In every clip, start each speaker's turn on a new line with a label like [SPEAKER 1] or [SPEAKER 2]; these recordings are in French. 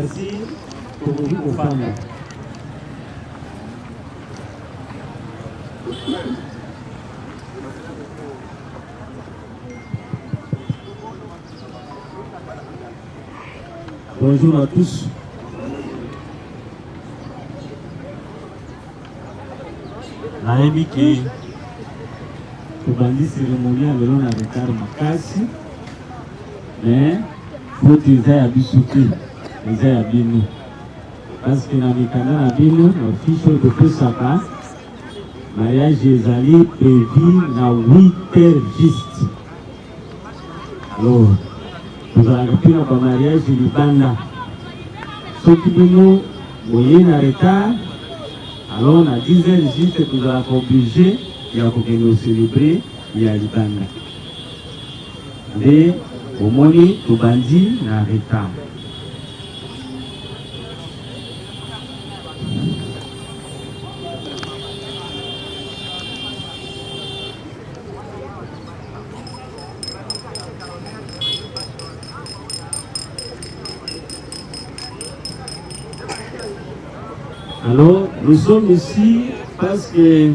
[SPEAKER 1] Merci pour vous, aux femmes. Bonjour à tous. Naemi qui kubandi cérémonial lelo na retard makasi, mais faut eza ya bisuki eza ya bino parce que na mikanda na bino na fiche oyo topesaka mariage ezali prévu na 8h juste. Alors tozalaka mpina ba mariage libanda soki bino boye na retard, alors na 10h juste tozalaka obligé ya kokende célébrer ya libanda nde omoni tobandi na retard. Alors, nous sommes ici parce que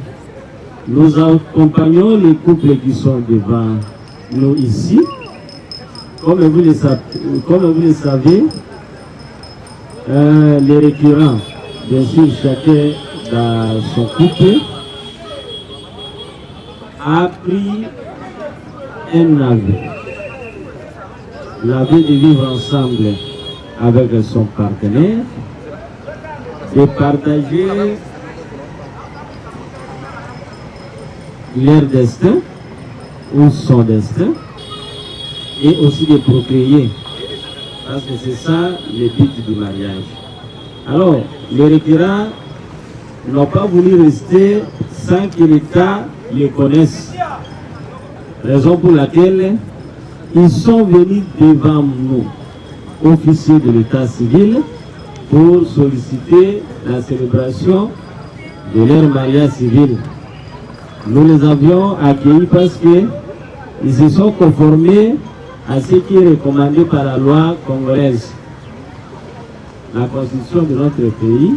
[SPEAKER 1] nous accompagnons les couples qui sont devant nous ici. Comme vous le savez, les récurrents, bien sûr, chacun dans son couple, a pris un avis. L'avis de vivre ensemble avec son partenaire, de partager leur destin ou son destin et aussi de procréer, parce que c'est ça le but du mariage. Alors, les requérants n'ont pas voulu rester sans que l'État les connaisse, raison pour laquelle ils sont venus devant nous, officiers de l'État civil, pour solliciter la célébration de leur mariage civil. Nous les avions accueillis parce qu'ils se sont conformés à ce qui est recommandé par la loi congolaise. La constitution de notre pays,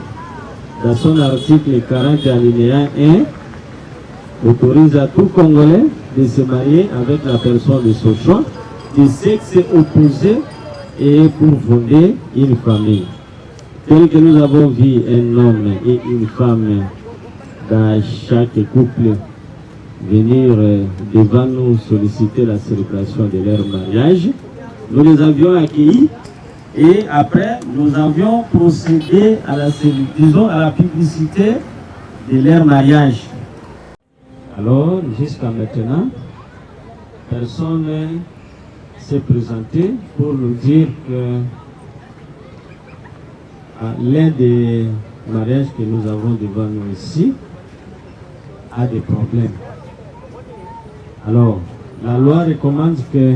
[SPEAKER 1] dans son article 40 alinéa 1, autorise à tout Congolais de se marier avec la personne de son choix, de sexe opposé et pour fonder une famille. Tel que nous avons vu un homme et une femme dans chaque couple venir devant nous solliciter la célébration de leur mariage, nous les avions accueillis et après nous avions procédé à la publicité de leur mariage. Alors jusqu'à maintenant, personne ne s'est présenté pour nous dire que l'un des mariages que nous avons devant nous ici a des problèmes. Alors, la loi recommande que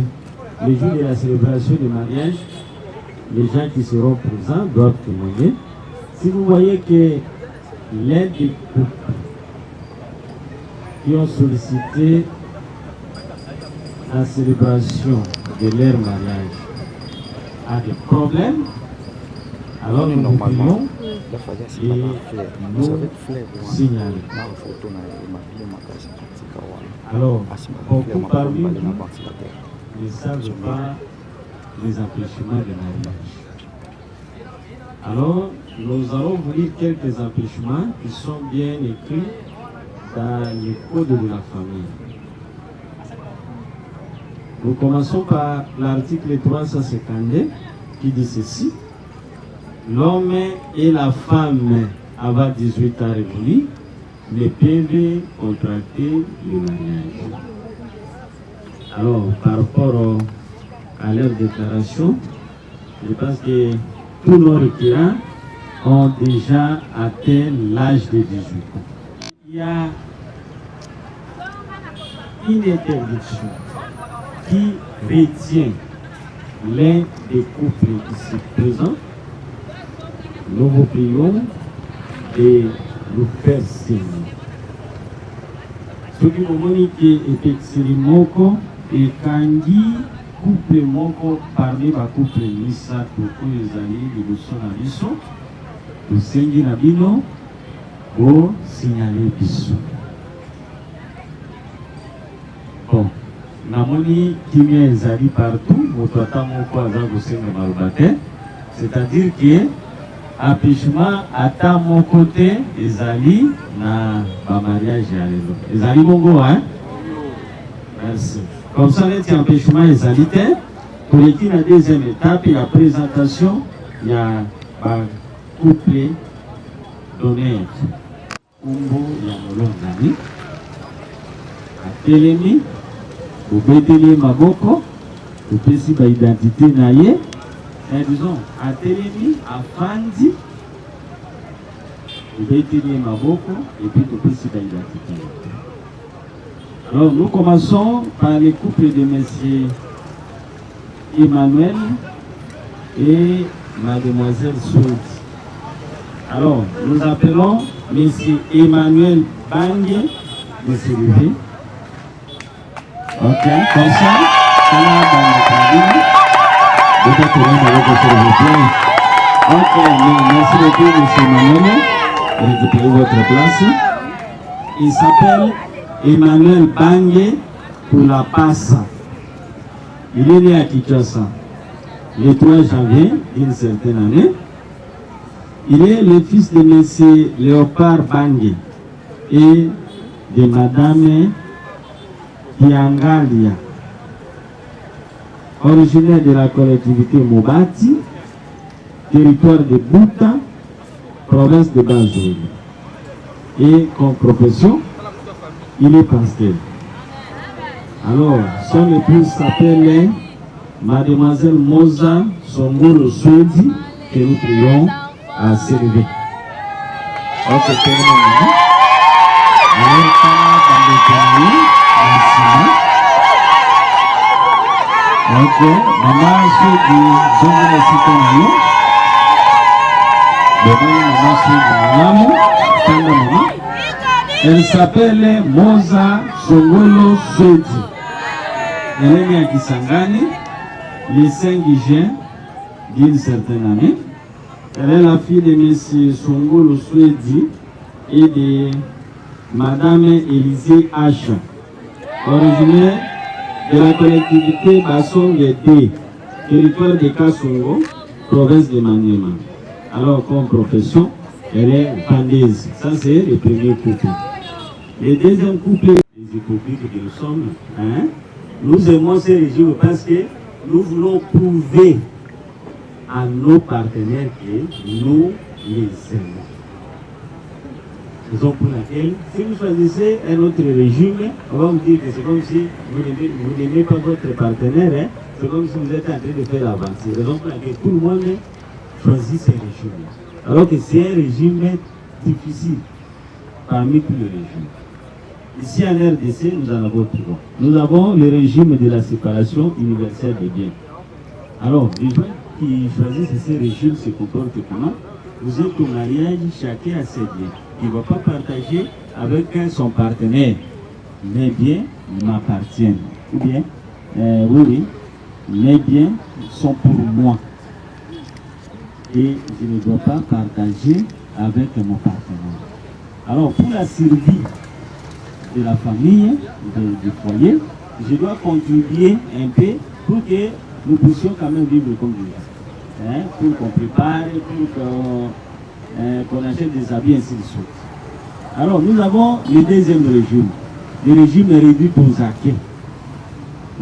[SPEAKER 1] le jour de la célébration du mariage, les gens qui seront présents doivent témoigner. Si vous voyez que l'un des couples qui ont sollicité la célébration de leur mariage a des problèmes, alors nous pouvons nous signaler. Alors, beaucoup parmi nous ne savent pas les empêchements de mariage. Alors, nous allons vous lire quelques empêchements qui sont bien écrits dans le code de la famille. Nous commençons par l'article 352 qui dit ceci. L'homme et la femme avant 18 ans révolus ne peuvent contracter le mariage. Alors, par rapport à leur déclaration, je pense que tous nos requérants ont déjà atteint l'âge de 18 ans. Il y a une interdiction qui retient l'un des couples ici présents. Nous vous prions de nous faire signe. Ce qui nous dit que effectivement et Kandi couple moko parmi ba couple misato oyo ezali liboso na biso tosengi na bino o signale biso. Bon, namoni kimia ezali partout, moto ata moko aza kosenga maloba te, c'est-à-dire que empêchement ata moko te ezali na ba mariage ya lelo. Ezali bongo, hein? Merci. Comme ça, les empêchements ezali te, pour la deuxième étape, la présentation, il y a un couple d'honneur. Umbo ya molongani, atelemi, obeteli maboko, opesi ba identité na ye, disons, atelemi, afandi, obeteli maboko, et puis opesi ba identité. Alors, nous commençons par le couple de messieurs Emmanuel et mademoiselle Soud. Alors, nous appelons monsieur Emmanuel Bangue de se lever. Ok, comme ça va dans notre vie. Ok, merci beaucoup, monsieur Emmanuel. Récupérez votre place. Il s'appelle Emmanuel Bangue pour la passe. Il est né à Kinshasa le 3 janvier d'une certaine année. Il est le fils de M. Léopard Bangue et de Madame Tiangalia, originaire de la collectivité Mobati, territoire de Bouta, province de Banzouli. Et comme profession, il est pasteur. Alors, son épouse s'appelle Mademoiselle Moza Songolo Soudi, que nous prions à s'élever. Ok, c'est le moment. Alors, dans le pays, ok, maman Soudi, Songolo Soudi, maman Soudi, maman, elle s'appelle Moza Songolo Soudi. Elle est née à Kisangani le 5 juin d'une certaine année. Elle est la fille de M. Songolo Soudi et de Madame Élisée H, originaire de la collectivité Bassongue D, territoire de Kasongo, province de Maniema. Alors, comme profession, elle est vendeuse. Ça, c'est le premier couple. Le deuxième couple, les hypocrites que nous sommes, hein? Nous aimons ces régimes parce que nous voulons prouver à nos partenaires que nous les aimons. Raison pour laquelle, si vous choisissez un autre régime, on va vous dire que c'est comme si vous n'aimez pas votre partenaire, hein? C'est comme si vous êtes en train de faire l'avancée. Raison pour laquelle tout le monde choisit ces régimes. Alors que c'est un régime difficile parmi tous les régimes. Ici en RDC, nous en avons trois. Nous avons le régime de la séparation universelle des biens. Alors, les gens qui choisissent ces régimes se comportent comment? Vous êtes au mariage, chacun a ses biens. Il ne va pas partager avec son partenaire. Mes biens m'appartiennent. Ou bien, oui, mes biens sont pour moi. Et je ne dois pas partager avec mon partenaire. Alors, pour la survie de la famille, du foyer, je dois contribuer un peu pour que nous puissions quand même vivre comme des gens. Hein? Pour qu'on prépare, pour qu'on achète des habits, ainsi de suite. Alors, nous avons le deuxième régime. Le régime est réduit pour Zaké.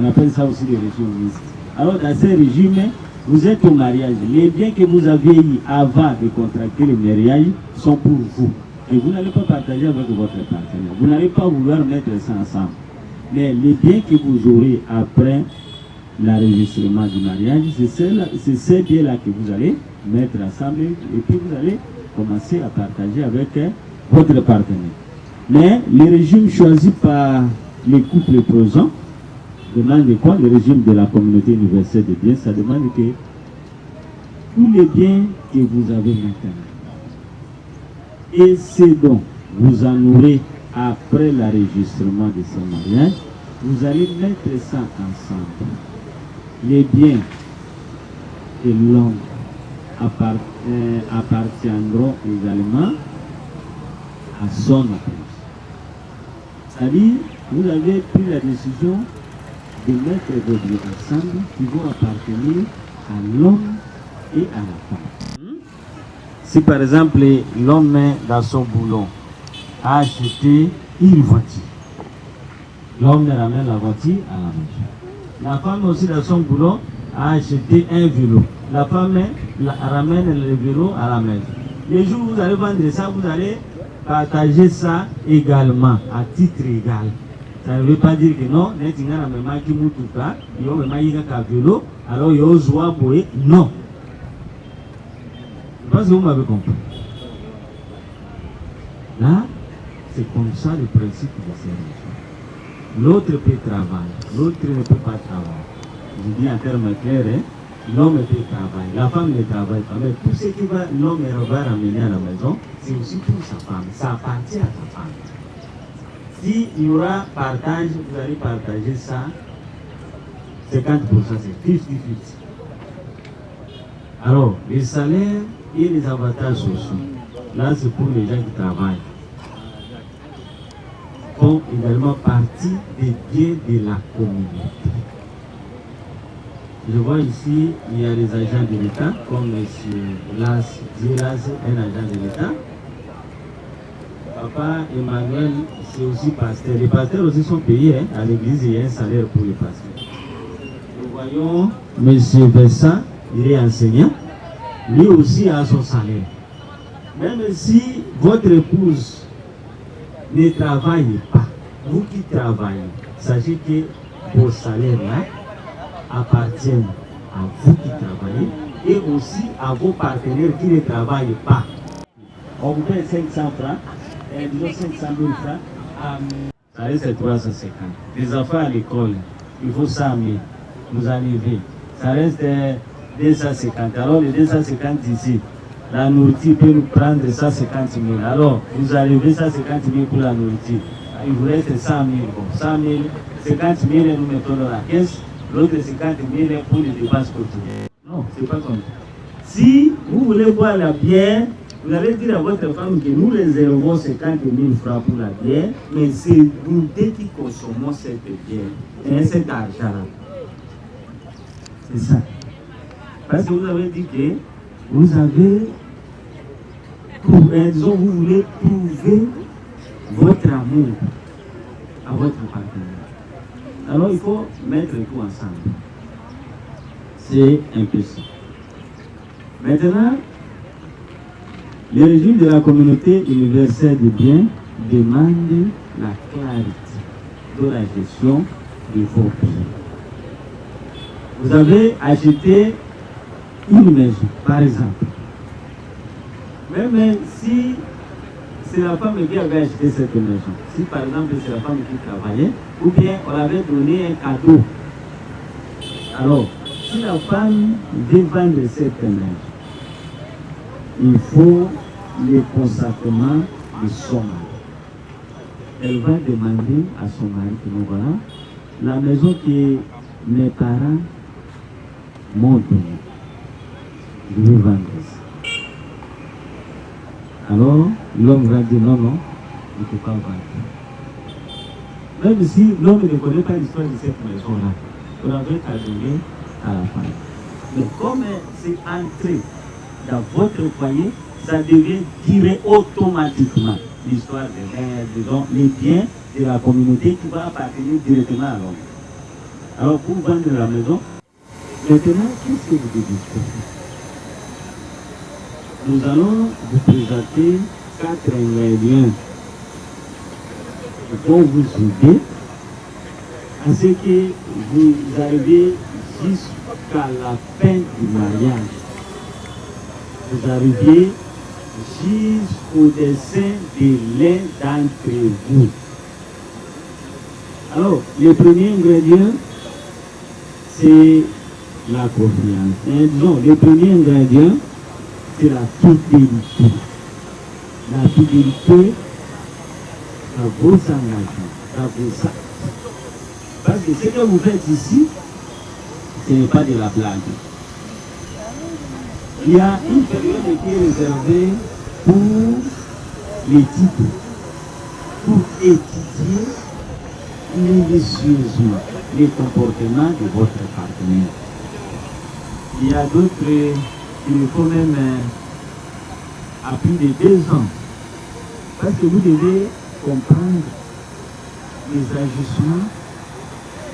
[SPEAKER 1] On appelle ça aussi le régime mixte. Alors, dans ce régime, vous êtes au mariage. Les biens que vous aviez eu avant de contracter le mariage sont pour vous. Et vous n'allez pas partager avec votre partenaire. Vous n'allez pas vouloir mettre ça ensemble. Mais les biens que vous aurez après l'enregistrement du mariage, c'est ces biens-là que vous allez mettre ensemble et puis vous allez commencer à partager avec votre partenaire. Mais le régime choisi par les couples présents demande quoi? Le régime de la communauté universelle des biens, ça demande que tous les biens que vous avez maintenant et ce dont vous en aurez après l'enregistrement de ce mariage, vous allez mettre ça ensemble. les biens de l'homme appartiendront également à son épouse. C'est-à-dire, vous avez pris la décision de mettre vos biens ensemble qui vont appartenir à l'homme et à la femme. Si par exemple l'homme dans son boulot a acheté une voiture, l'homme ramène la voiture à la maison. La femme aussi dans son boulot a acheté un vélo. La femme ramène le vélo à la maison. Les jours où vous allez vendre ça, vous allez partager ça également, à titre égal. Ça ne veut pas dire que non, alors non. Je pense que vous m'avez compris. Là, c'est comme ça le principe de ces relations. L'autre peut travailler, l'autre ne peut pas travailler. Je dis en termes clairs, hein, l'homme peut travailler, la femme ne travaille pas. Mais tout ce que l'homme va ramener à la maison, c'est aussi pour sa femme. Ça appartient à sa femme. S'il y aura partage, vous allez partager ça, 50%, c'est 50-50. Alors, les salaires et les avantages sociaux, là c'est pour les gens qui travaillent, font également partie des biens de la communauté. Je vois ici, il y a des agents de l'État, comme M. Las, un agent de l'État. Papa Emmanuel, c'est aussi pasteur. Les pasteurs aussi sont payés, hein. À l'église, il y a un salaire pour les pasteurs. Nous voyons M. Vincent, il est enseignant. Lui aussi a son salaire. Même si votre épouse ne travaille pas, vous qui travaillez, sachez que vos salaires-là appartiennent à vous qui travaillez et aussi à vos partenaires qui ne travaillent pas. On vous paye 500 francs, disons 500 000 francs, ça reste 350. Les enfants à l'école, il faut 100 000, vous enlevez, ça reste 250. Alors les 250 ici, la nourriture peut nous prendre 150 000. Alors vous enlevez 150 000 pour la nourriture. Il vous reste 100 000. Bon, 100 000, 50 000 nous mettons dans la caisse, l'autre 50 000 pour les dépenses quotidiennes. Non, c'est pas comme ça. Si vous voulez boire la bière, vous allez dire à votre femme que nous réservons 50 000 francs pour la bière, mais c'est nous deux qui consommons cette bière et cet argent-là. C'est ça. Parce que vous avez dit que vous avez, disons, vous voulez prouver votre amour à votre partenaire. Alors il faut mettre tout ensemble. C'est impossible. Maintenant, le régime de la communauté universelle des biens demande la clarité de la gestion de vos biens. Vous avez acheté une maison, par exemple. Même si c'est la femme qui avait acheté cette maison, si par exemple c'est la femme qui travaillait, ou bien on avait donné un cadeau. Alors, si la femme veut vendre cette maison, il faut le consentement de son mari. Elle va demander à son mari que nous voilà la maison que mes parents m'ont donnée. Je vais vendre ça. Alors, l'homme va dire non, non, il ne peut pas vendre. Même si l'homme ne connaît pas l'histoire de cette maison-là, on avait qu'à donner à la femme. Mais comme c'est entré dans votre foyer, ça devient tiré automatiquement l'histoire disons, les biens de la communauté qui va appartenir directement à l'homme. Alors, pour vendre la maison, maintenant, qu'est-ce que vous devez faire? Nous allons vous présenter 4 ingrédients qui vont vous aider à ce que vous arrivez jusqu'à la fin du mariage. Vous arriviez jusqu'au dessein de l'un d'entre vous. Alors, le premier ingrédient, c'est la confiance. Disons, le premier ingrédient, c'est la fidélité. La fidélité à vos engagements, à vos actes. Parce que ce que vous faites ici, ce n'est pas de la blague. Il y a une période qui est réservée pour l'étude, pour étudier minutieusement les comportements de votre partenaire. Il y a d'autres qui il faut même à plus de 2 ans. Parce que vous devez comprendre les agissements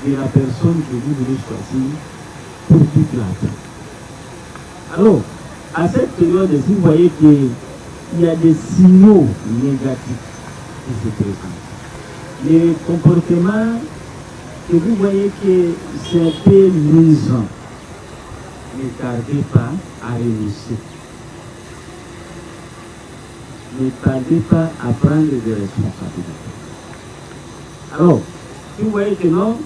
[SPEAKER 1] de la personne que vous voulez choisir pour toute la vie. Alors, à cette période, si vous voyez qu'il y a des signaux négatifs qui se présentent, les comportements que vous voyez que c'est un peu nuisant, ne tardez pas à réussir. Ne tardez pas à prendre des responsabilités. Alors, si vous voyez que non,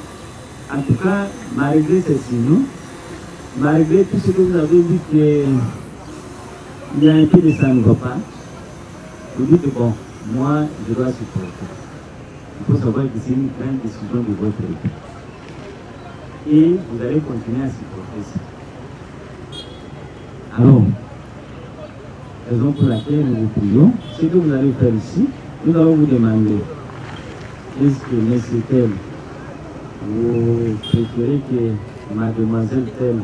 [SPEAKER 1] en tout cas, malgré ces signaux, malgré tout ce que vous avez vu qu'il y a un peu de ça ne va pas, vous dites bon, moi je dois supporter. Il faut savoir que c'est une grande décision de votre vie. Et vous allez continuer à supporter ça. Alors, raison pour laquelle nous vous prions, ce que vous allez faire ici, nous allons vous demander, est-ce que monsieur tel, vous préférez que mademoiselle telle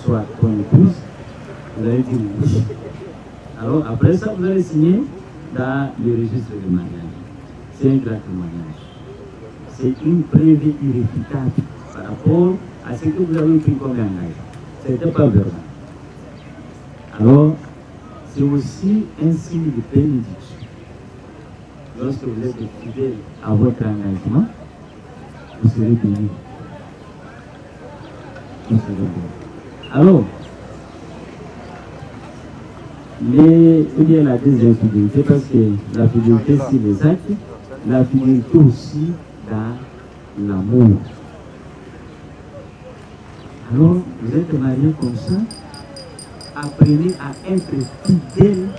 [SPEAKER 1] soit ton épouse? Vous allez dire oui. Alors après ça, vous allez signer dans le registre de mariage. C'est un grand témoignage. C'est une preuve irréfutable par rapport à ce que vous avez pris comme engagement. Ce n'était pas verbal. Alors, c'est aussi un signe de bénédiction. Lorsque vous êtes fidèle à votre engagement, vous serez béni. Vous serez béni. Alors, il y a la deuxième fidélité, parce que la fidélité c'est les actes, la fidélité aussi dans l'amour. Alors, vous êtes mariés comme ça, apprenez à être fidèle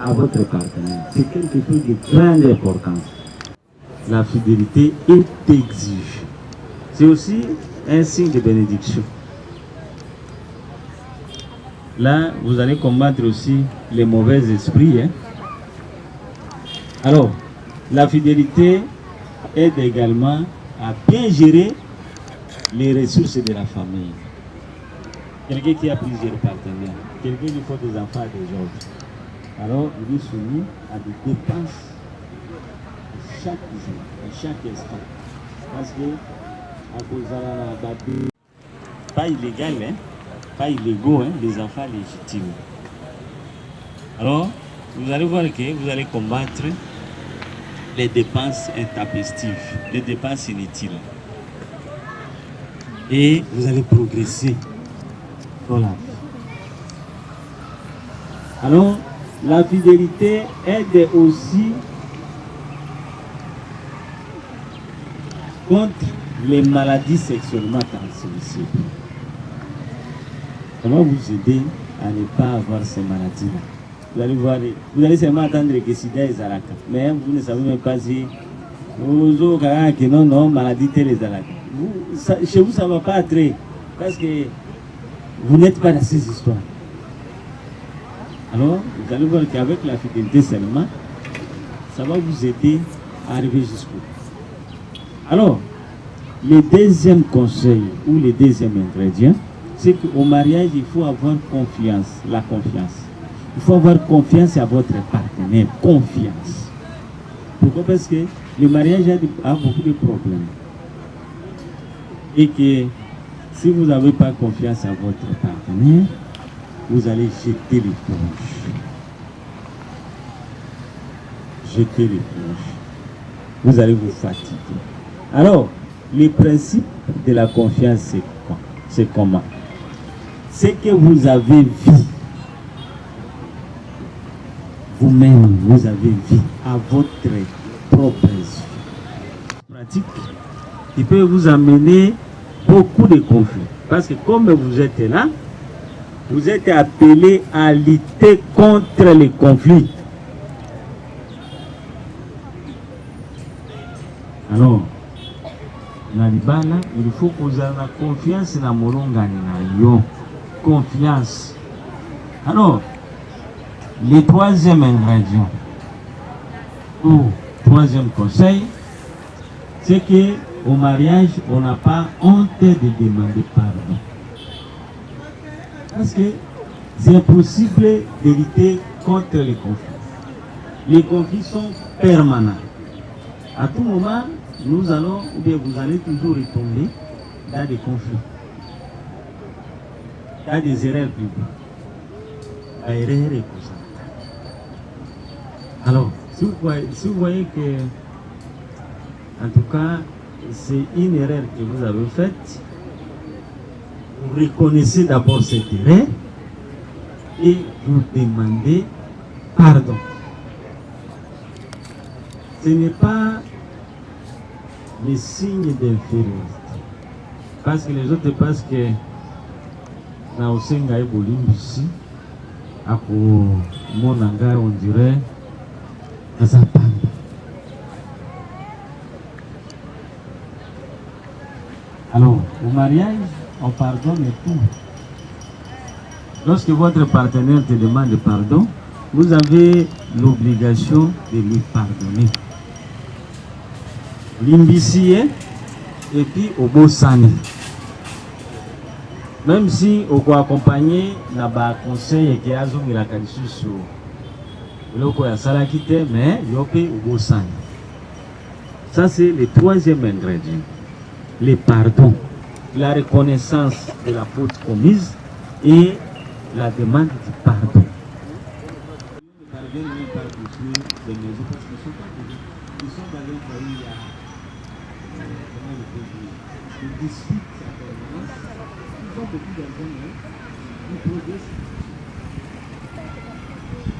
[SPEAKER 1] à votre partenaire. C'est quelque chose de grande importance. La fidélité est exigée. C'est aussi un signe de bénédiction. Là, vous allez combattre aussi les mauvais esprits. Alors, la fidélité aide également à bien gérer les ressources de la famille. Quelqu'un qui a plusieurs partenaires, quelqu'un qui faut des enfants et des autres. Alors, il est soumis à des dépenses chaque jour, à chaque instant. Parce que, à cause de la pas illégal, pas illégaux, les enfants légitimes. Alors, vous allez voir que vous allez combattre les dépenses intempestives, les dépenses inutiles. Et vous allez progresser dans la vie. Alors, la fidélité aide aussi contre les maladies sexuellement transmissibles. Comment vous aider à ne pas avoir ces maladies-là? Vous allez voir, vous allez seulement attendre que SIDA et Zalaka. Mais vous ne savez même pas si vous avez non, maladie telle et Zalaka. Chez vous, ça ne va pas être parce que vous n'êtes pas dans ces histoires. Alors, vous allez voir qu'avec la fidélité seulement, ça va vous aider à arriver jusqu'au bout. Alors, le deuxième conseil ou le deuxième ingrédient, c'est qu'au mariage, il faut avoir confiance, la confiance. Il faut avoir confiance à votre partenaire, confiance. Pourquoi? Parce que le mariage a beaucoup de problèmes. Et que si vous n'avez pas confiance à votre partenaire, vous allez jeter l'éponge. Jeter l'éponge. Vous allez vous fatiguer. Alors, le principe de la confiance, c'est quoi? C'est comment? C'est que vous avez vu, vous-même, vous avez vu à votre propre yeux. Pratique qui peut vous amener beaucoup de conflits. Parce que comme vous êtes là, vous êtes appelé à lutter contre les conflits. Alors, na libala, il faut kozala na confiance na molongani na yo. Confiance. Alors, le troisième ingrédient ou troisième conseil, c'est que au mariage, on n'a pas honte de demander pardon. Parce que c'est impossible de lutter contre les conflits. Les conflits sont permanents. À tout moment, nous allons, ou bien vous allez toujours retomber dans des conflits, dans des erreurs publiques. Erreur et tout ça. Alors, si vous voyez que, en tout cas, c'est une erreur que vous avez faite, vous reconnaissez d'abord cette erreur et vous demandez pardon. Ce n'est pas le signe d'infériorité. Parce que les autres pensent que na osenga ebolimbi ici, à mon langage, on dirait Azapamba. Alors, au mariage, on pardonne tout. Lorsque votre partenaire te demande pardon, vous avez l'obligation de lui pardonner. L'imbicier et puis au beau sani. Même si on peut accompagner na ba conseil et que azongi la kalisu loko ya salakite mais yope au beau sani. Ça c'est le troisième ingrédient. Le pardon, la reconnaissance de la faute commise et la demande du pardon.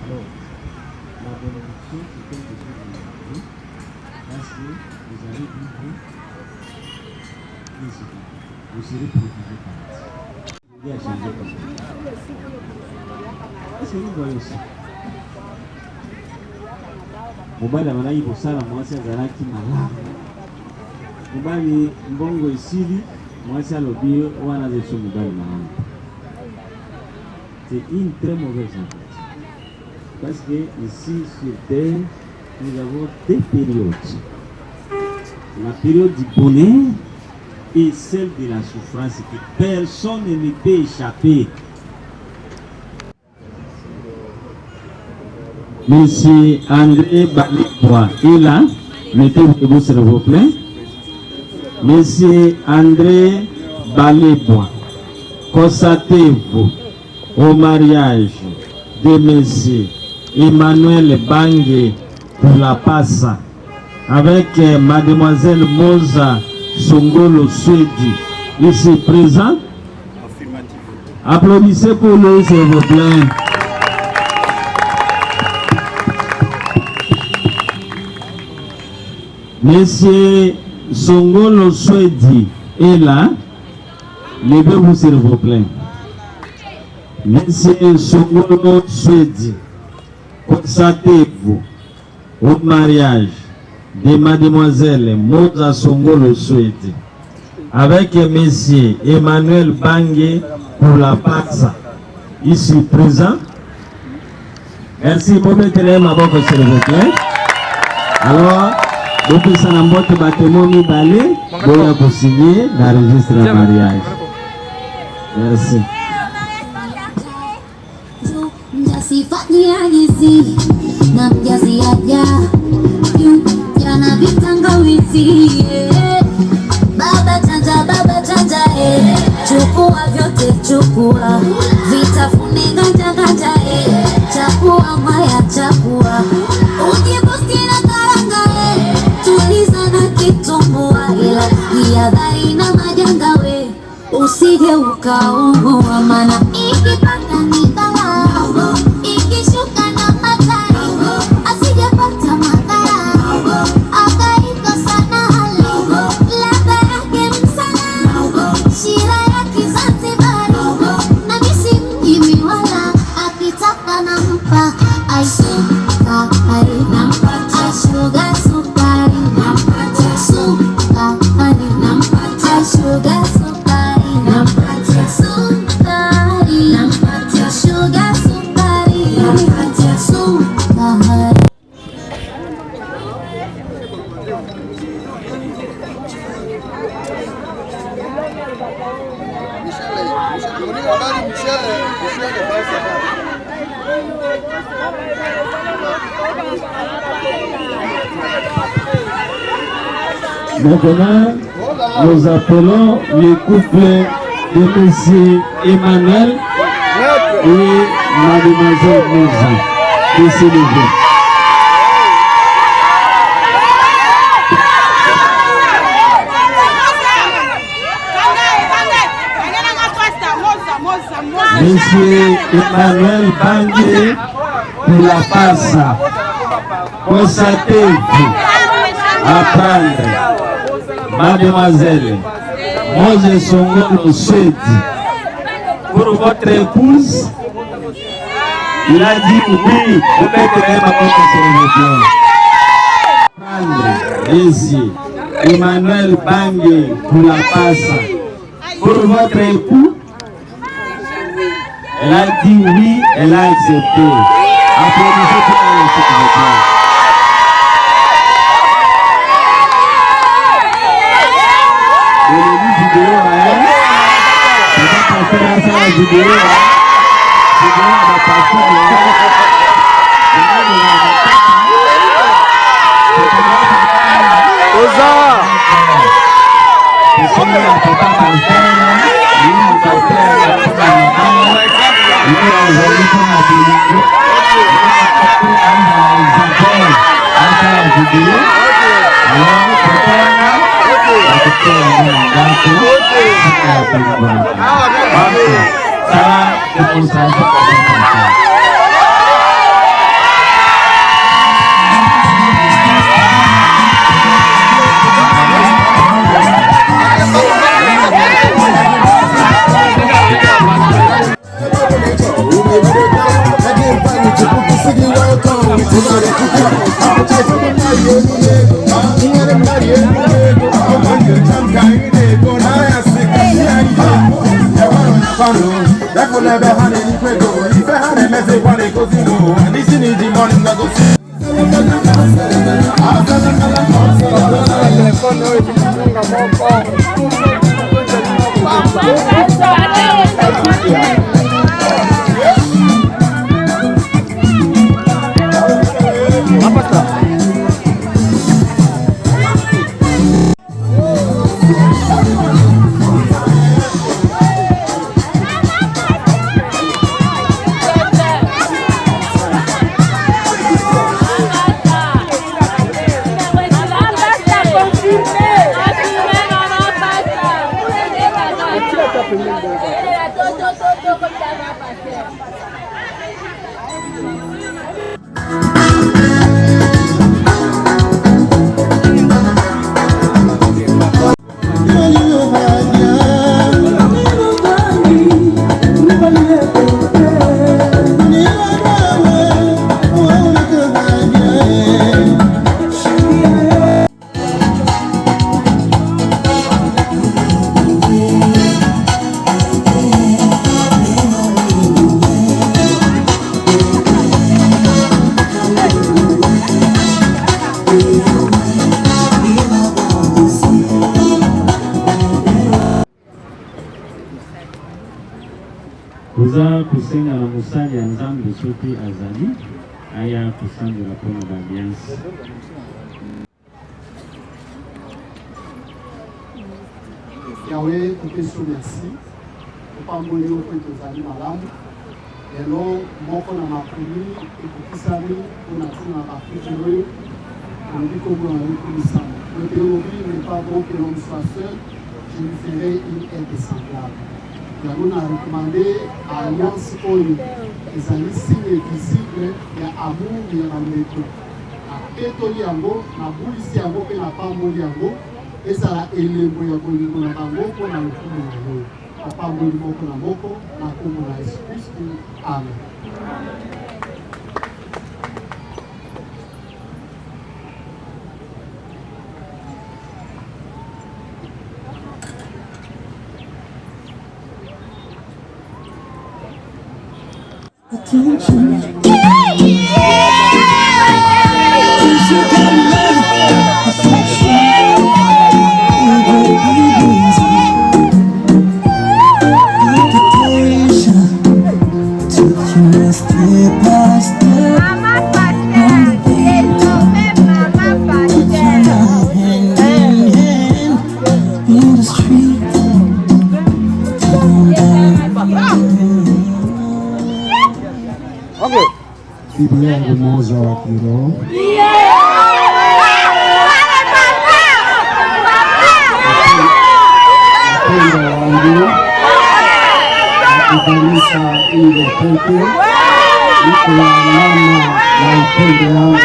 [SPEAKER 1] Alors, la bénédiction, c'est quelque chose de nouveau, parce que vous allez vivre vous serez protégé par ça. Il y a changé comme ça. Est-ce que vous voyez ça? Mobali amanayi kosala mwasi azalaki malamu. Mobali mbongo esili mwasi alobi wana zeso mobali malamu. C'est une très mauvaise pratique. Parce que ici sur terre, nous avons deux périodes. La période du bonheur et celle de la souffrance que personne ne peut échapper. Monsieur André Balebois est là. Mettez-vous debout s'il vous plaît. Monsieur André Balebois, constatez-vous au mariage de Monsieur Emmanuel Bangé pour la passe avec Mademoiselle Moza Songolo Swedi, ici présent. Applaudissez pour lui, s'il vous plaît. Monsieur Songolo Swedi est là. Levez-vous, s'il vous plaît. Monsieur Songolo Swedi, constatez-vous au mariage de Mademoiselle Moza Songolo Swedi avec Monsieur Emmanuel Bangé pour la passe ici présent. Merci pour mettre les mains s'il vous plaît. Alors, depuis ça n'a pas de bâtiment ni balai, on a signer dans le registre de mariage. Merci.
[SPEAKER 2] Sifatnya gizi na mjazi aja jana vitangawizi baba chanja chukua vyote chukua vitafune ganja chakua maya chakua ujibusti na karanga tuliza na kitumbua ila jihadhari na majanga we usije ukaungua mana ikipanda ni balaa ikishuka na hatari asijapata madhara akaikosa na hali ladha yake msala shira ya Kizanzibari na misi mjimi wala akitaka nampa aisukari nampa aishuga sukari nampa sukari nampa
[SPEAKER 1] Maintenant, nous appelons le couple de M. Emmanuel et Mademoiselle Moza de s'élever. Monsieur Emmanuel Bangé pour la passe. Constatez à prendre Mademoiselle Mose Songo Suède pour votre épouse. Il a dit oui, vous mettez ma porte sur le plan. Prendre ici Emmanuel Bangé pour la passe pour votre époux. Elle a dit oui, elle a accepté. Applaudissez pour elle, s'il vous plaît. Et le vidéo, ça va passer là, ça la vidéo. Vidéo va passer Kuza kusenga na musali ya nzambe soki azali aya kusambela mpona bambiance.
[SPEAKER 3] Yahweh, tupesi merci. Upamboli uko itozali malamu. Elo moko na makumi ekokisami mpona tuna bapiki oyo ondiko mwana yokulisama. Le théorie n'est pas bon que l'homme soit seul, je lui ferai une aide semblable. Yango na recommandé alliance oyo ezali signe visible ya amour ya bandeko. Apetoli yango, nabulisi yango mpe napamboli yango ezala elembo ya bolingo na bango mpona lokumu na yo. Apamboli moko na moko na kombo na Yesu Kristu. Amen.
[SPEAKER 2] Attention.
[SPEAKER 3] bibi yangu moja wa kiroho, mpendwa wangu akikanisa ile pete iko ya mama na upendo wangu.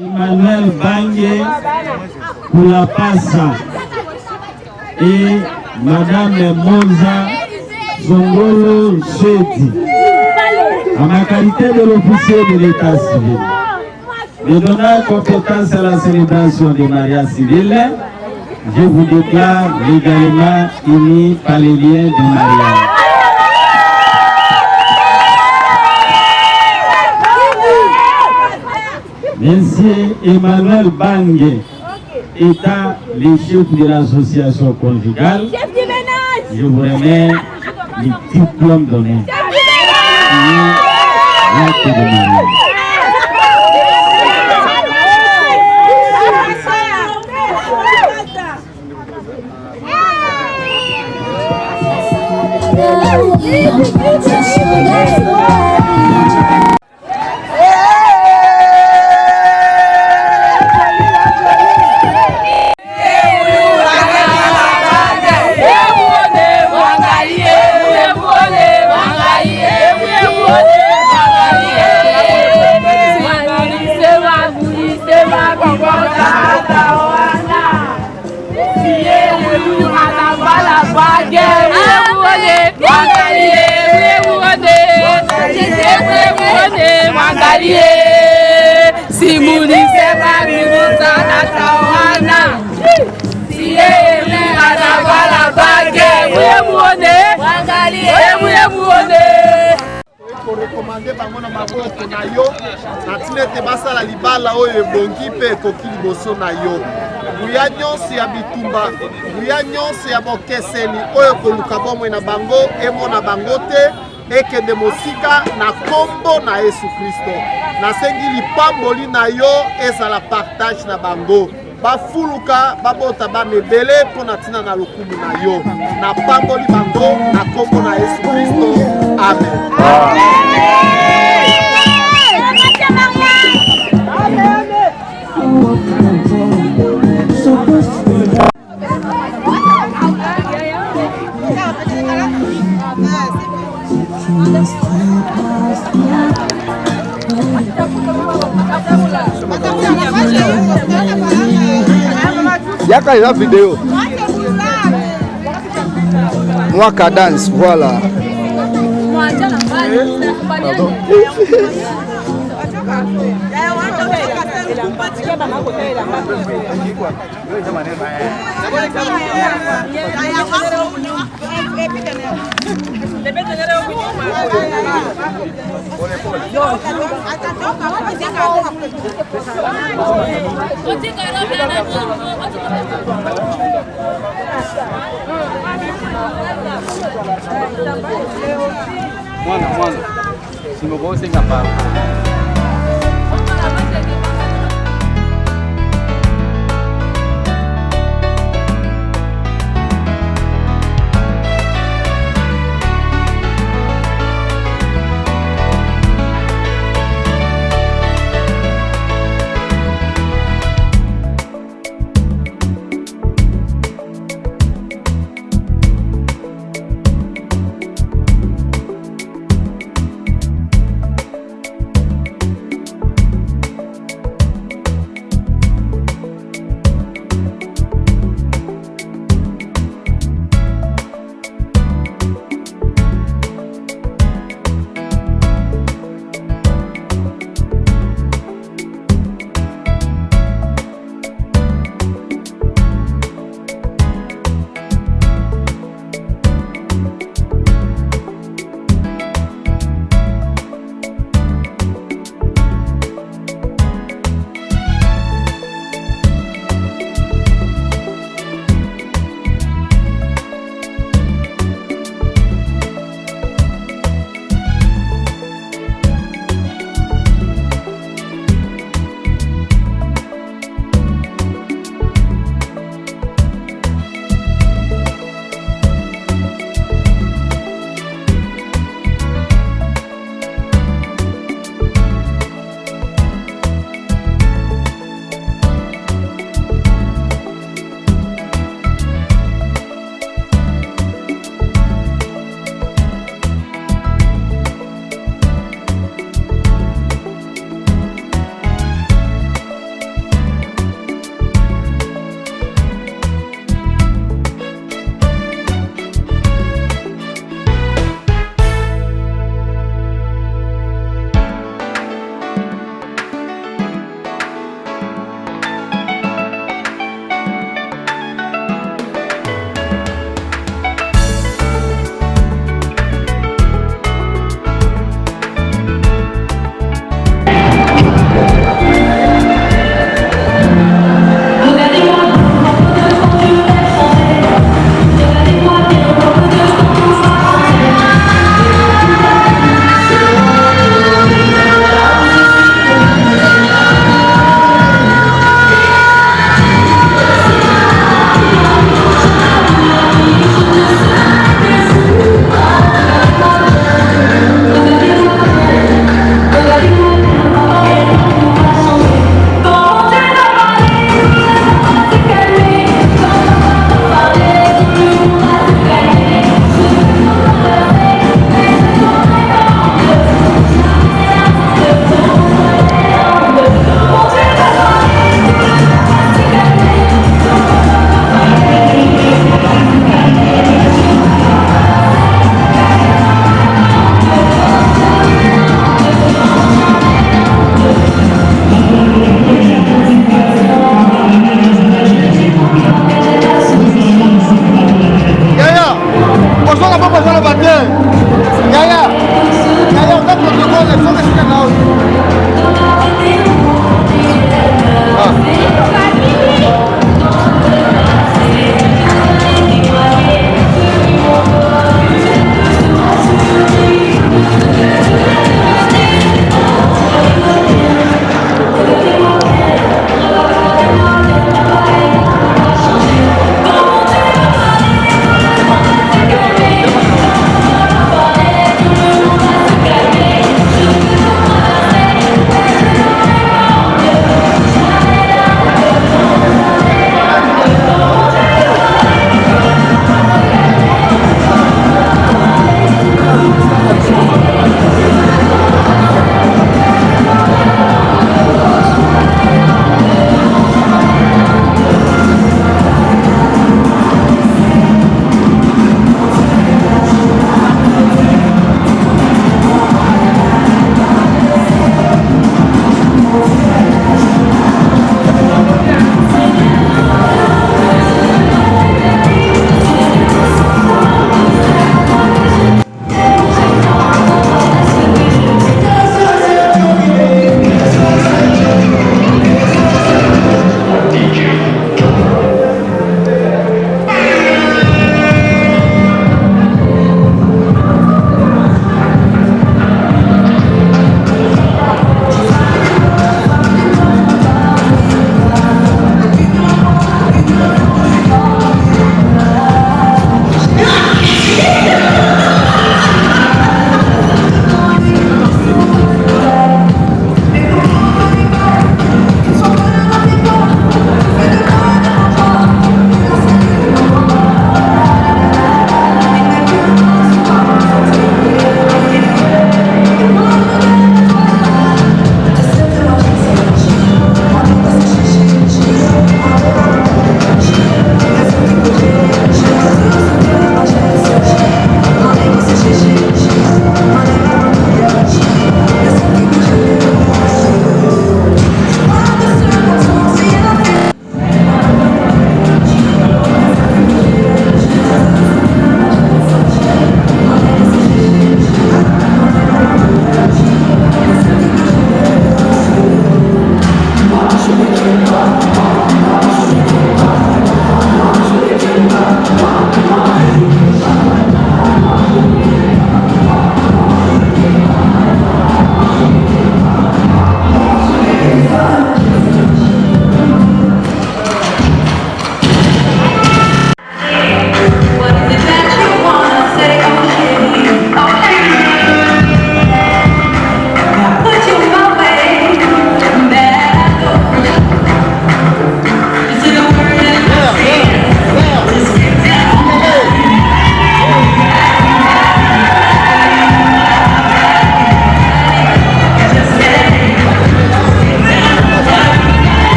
[SPEAKER 1] Emmanuel Bange Kulapasa et Madame Moza Zongolo Cheti, à ma qualité de l'officier de l'état civil, de donner compétence à la célébration des mariages civils, je vous déclare légalement unis par les liens de mariage. Monsieur Emmanuel Bange étant le chef de l'association conjugale, je vous remets le diplôme donné. L'acte de mariage.
[SPEAKER 3] Recommandé bango na maboko na yo na tinete basala libala oyo ebongi pe ekoki liboso na yo. Buya nyonso ya bitumba, buya nyonso ya bokeseni oyo koluka bomoi na bango emona bango te ekende mosika na kombo na Yesu Kristo. Nasengi lipamboli na yo ezala partage na bango. Bafuluka babota bamebele mpona ntina na lokumu na yo. Na pamboli bango na kombo na Yesu Kristo. Amen.
[SPEAKER 4] Yaka la vidéo. Moi cadence, voilà. Pardon.
[SPEAKER 5] Mwana, simogose ngapa.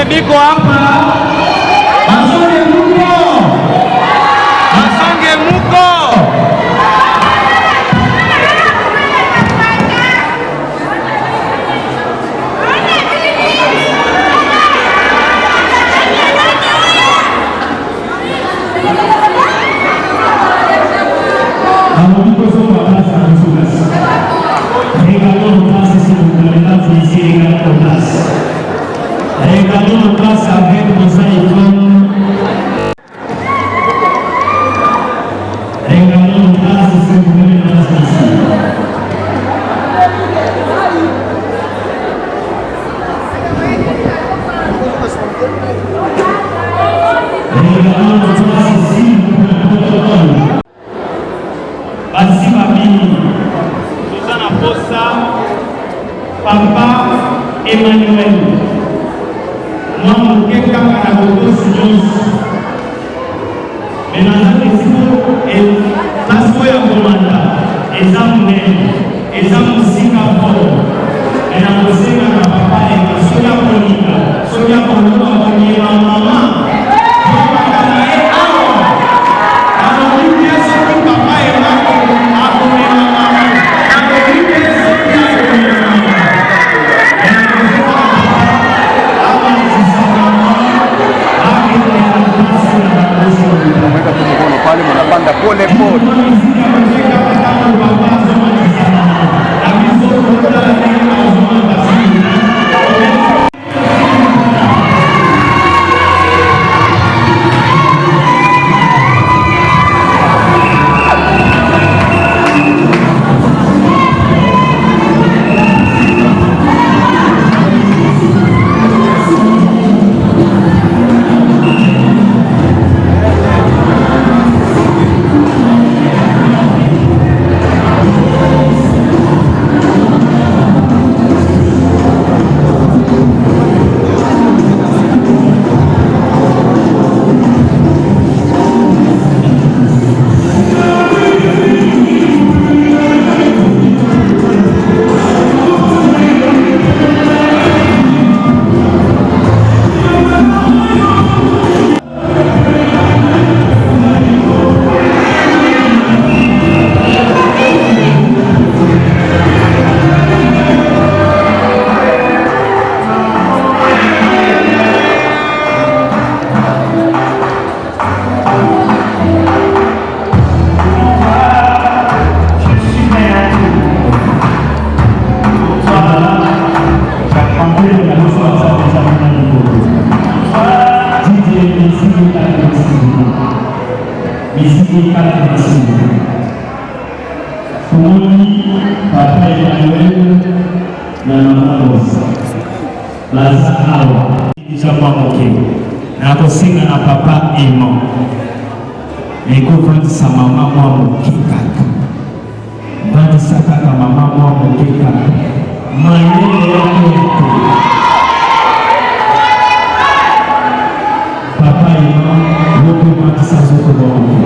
[SPEAKER 5] biko hapa. Basonge muko. Basonge muko.
[SPEAKER 6] Papa Emmanuel, moi mon quelqu'un à la silence. Mais maintenant les jours et la soirée en commanda, et ça me et ça me Singapour, et la musique à papa et la soya Monica, soya Monica, ma maman.
[SPEAKER 4] Pole pole. Papa Emmanuel na Mama Rosa Laza Awa Ijama Moke na kosinga na Papa Emma Nekuvandisa mama mwa Moke kaka Vandisa kaka mama mwa Moke kaka Mayele yako yetu Papa Emma Woke vandisa zoko mwa Moke.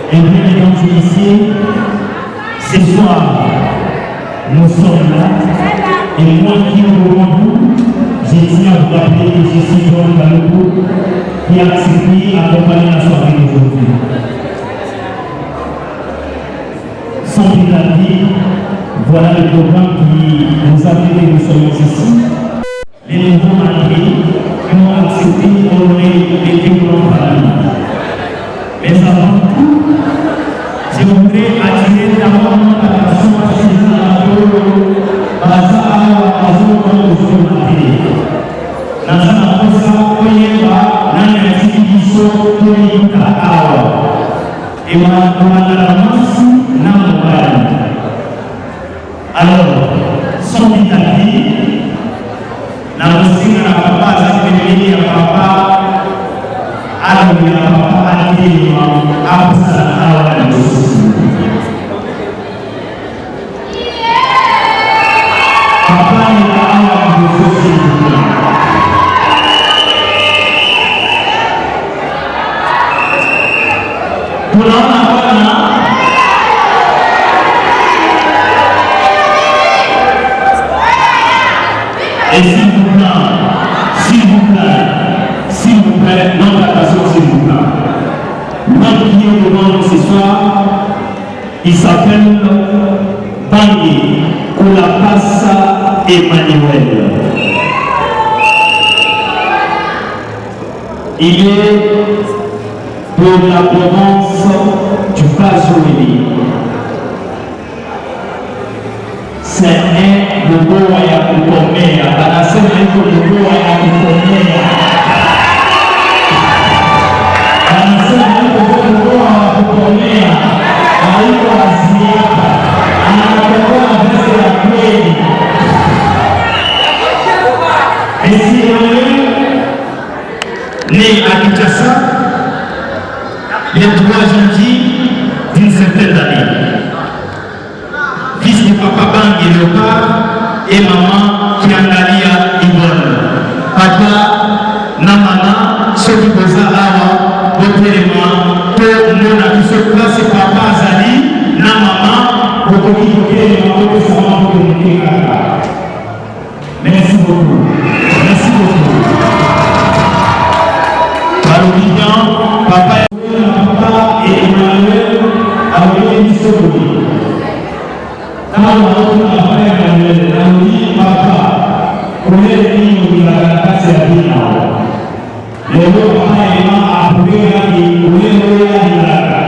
[SPEAKER 4] Et bien, mesdames et messieurs, ce soir, nous sommes là, et moi qui au rendez-vous, je tiens à vous rappeler que je suis Jean Galopou, qui a accepté d'accompagner la soirée d'aujourd'hui. Sans plus tarder, voilà le programme qui nous a fait que nous soyons ici. Les nouveaux mariés qui ont accepté d'honorer les témoins par la vie. Mais avant tout, je voudrais attirer d'abord l'attention à ces gens-là Baza Awa Azoka Ozomaté. Nazana Kosa Oyeba Nana Tibiso Toyika Awa. Et Madalamas Namobal. Alors, sans détailler, Namosinga na Papa Zakemeli ya Papa Adam ya Papa Adima Absa Awa Ndosi. Papa ni Awa Ndosi. Tunaona Bwana
[SPEAKER 6] plaît, notre attention s'il vous plaît. L'homme qui est devant nous ce soir, il s'appelle Bangui Koulapassa Emmanuel. Il est de la province du Bas-Jolie. C'est un nouveau à Koukomea. La scène est un nouveau à Koukomea. La scène est un nouveau à Koukomea. Aïko Asiaka. Anatoka avec la clé. Et si on est né à Kinshasa, les 3 janvier d'une certaine année. Fils de papa Bangui Léopard et maman Kiangalia Yvonne. Papa Namana, ceux qui posent à votre élément, pour nous, à tout ce place, c'est papa Azali, Namama, pour qui vous élément, pour que ça va vous communiquer. Merci beaucoup. Merci beaucoup. Papa et Emmanuel avaient dit ce bruit. Quand on a fait Emmanuel, on a dit papa, on est venu au Milagata, c'est la vie là. Le papa et maman a approuvé la vie, on est venu à Milagata.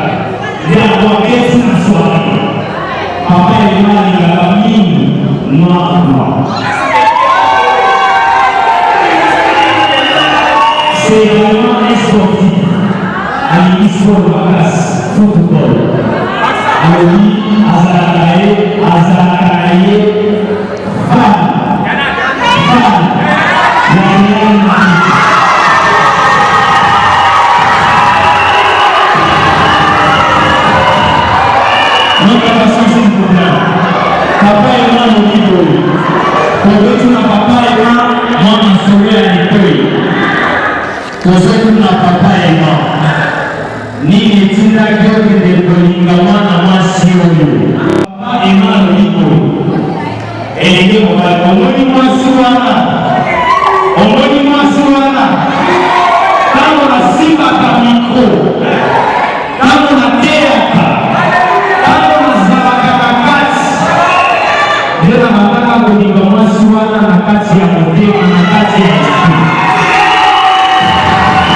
[SPEAKER 6] Il y a encore qu'est-ce la soirée. Papa et maman, il a la mine, non. C'est vraiment un sportif. À l'histoire de la classe, football. Ali, Azaraïe, Fan. Notre attention, s'il vous plaît. Papa et moi, nous disons. Pour que tu n'as papa et moi, moi, je serai à l'école. Pour ceux qui n'ont papa et moi. Ni etina kyoke de kolingamana mwasi oyo. Papa ema liko. Elenge mobali. Omoni mwasi wana. Omoni mwasi wana. Tango nasimbaka mikro. Tango nateyaka. Tango nazalaka na kati. Nde na mataka kolinga mwasi wana na kati ya motema na kati ya esprit.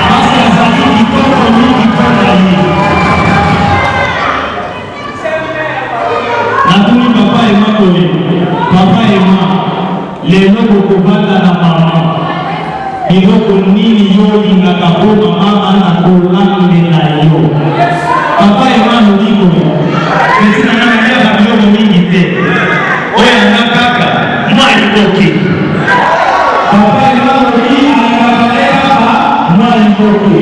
[SPEAKER 6] Parce que azali kitoko mingi kaka ye. Natuni papa ema kole. Papa ema lelo kokobanda na mama. Biloko nini yo lingaka po mama na kolande na yo. Papa ema loliko. Pesi na nana ya biloko mingi te. Oya na kaka mwa ikoki. Papa ema loliko anakaka mwa ikoki.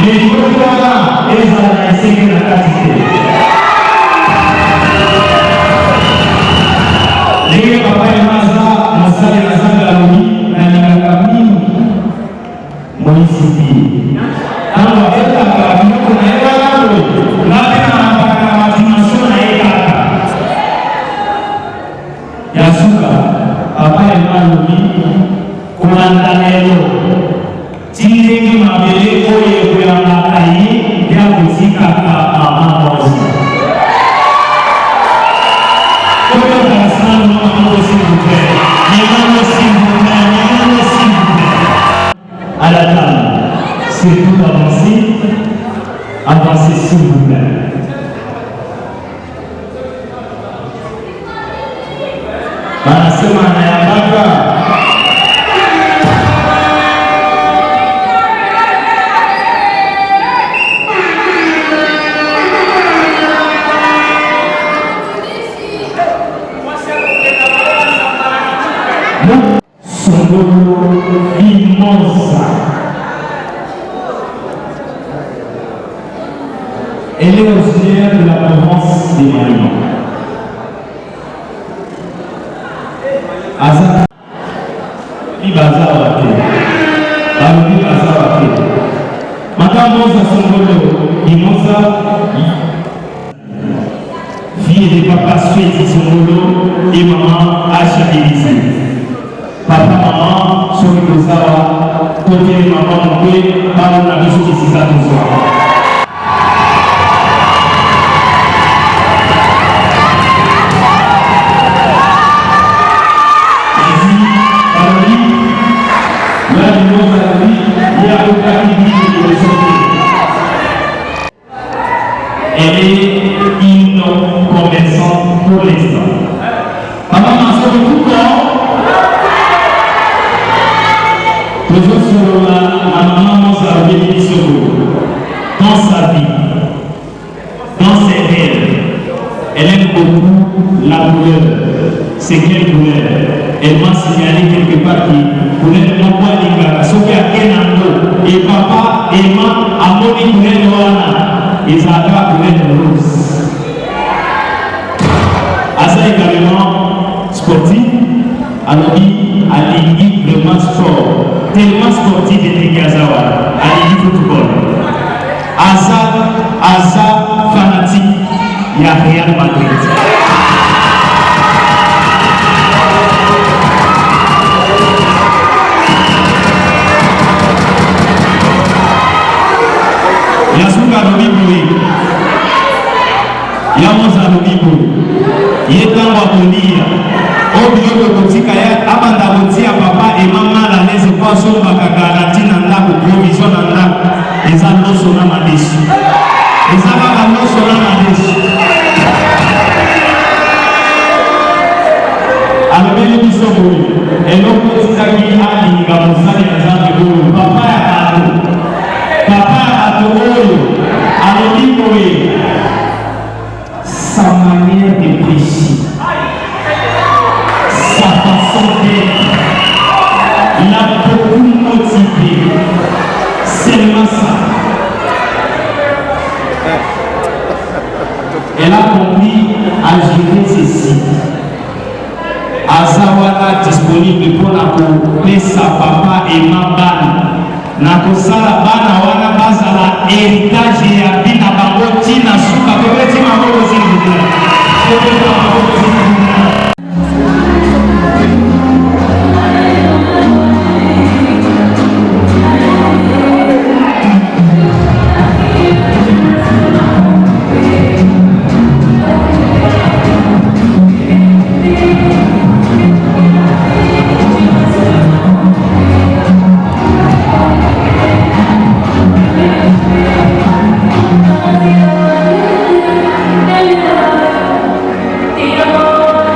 [SPEAKER 6] Ikoki wala eza na esenge na kati te. Lege papa emaza mosale na zanga lobi na lingaka mingi moisipi. Tango abetaka biloko na ye kaka ngape na mapaka na madimension na ye kaka. Ya suka papa ema lobi kolanda lelo tindenge mabele oyo ekoyambaka ye ya kotikaka mama mosi. À la table, c'est tout avancé, avancez s'il vous plaît. Banasema anayabaka. Elle est originaire de la province des Mali. Aza Ibaza Wate. Barubi Baza Wate. Madame Mosa Songolo, Imosa, fille de papa Sueti Songolo et maman Acha Elise. papa, maman, sur le Zawa, côté maman, oui, maman, la mission qui s'est ça tout soir. Elle est une commerçante pour l'instant. Maman m'a sauvé tout le temps. Toujours sur la maman m'a sauvé dans sa vie, dans ses rêves. Elle aime beaucoup la couleur. C'est quelle couleur? Elle m'a signalé quelque part qui couleur non pas l'ingara. Ce qui a Kenando et papa et maman a monné couleur noire. Ils ont couleur rose. Asa également sportif, alors il a l'équipe vraiment sport, tellement sportif et Gazawa, à l'équipe football. Asa fanatique, il n'y a rien de Madrid. Yasuka Lobibu, Yamosa Lobibu, Yetangwa Konia, Obioko Kotika, Abanda Kotia, papa et maman, la laisse pas son bakagaratine en la provision en la, et ça non son âme à déçu. Et ça va non son âme à déçu. Alors, bien dit son bruit, et l'homme qui a dit à l'Ingamosa, les papa a sa manière de prêcher, sa façon d'être, l'a beaucoup motivé. Seulement ça. Elle a compris à gérer ceci. Azawala disponible pour la couper sa papa et ma banne. Nakosala bana wana bazala héritage ya bina bango tina suka pepeti maboko zingine. Pepeti maboko zingine.
[SPEAKER 7] Thank you.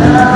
[SPEAKER 7] Thank you.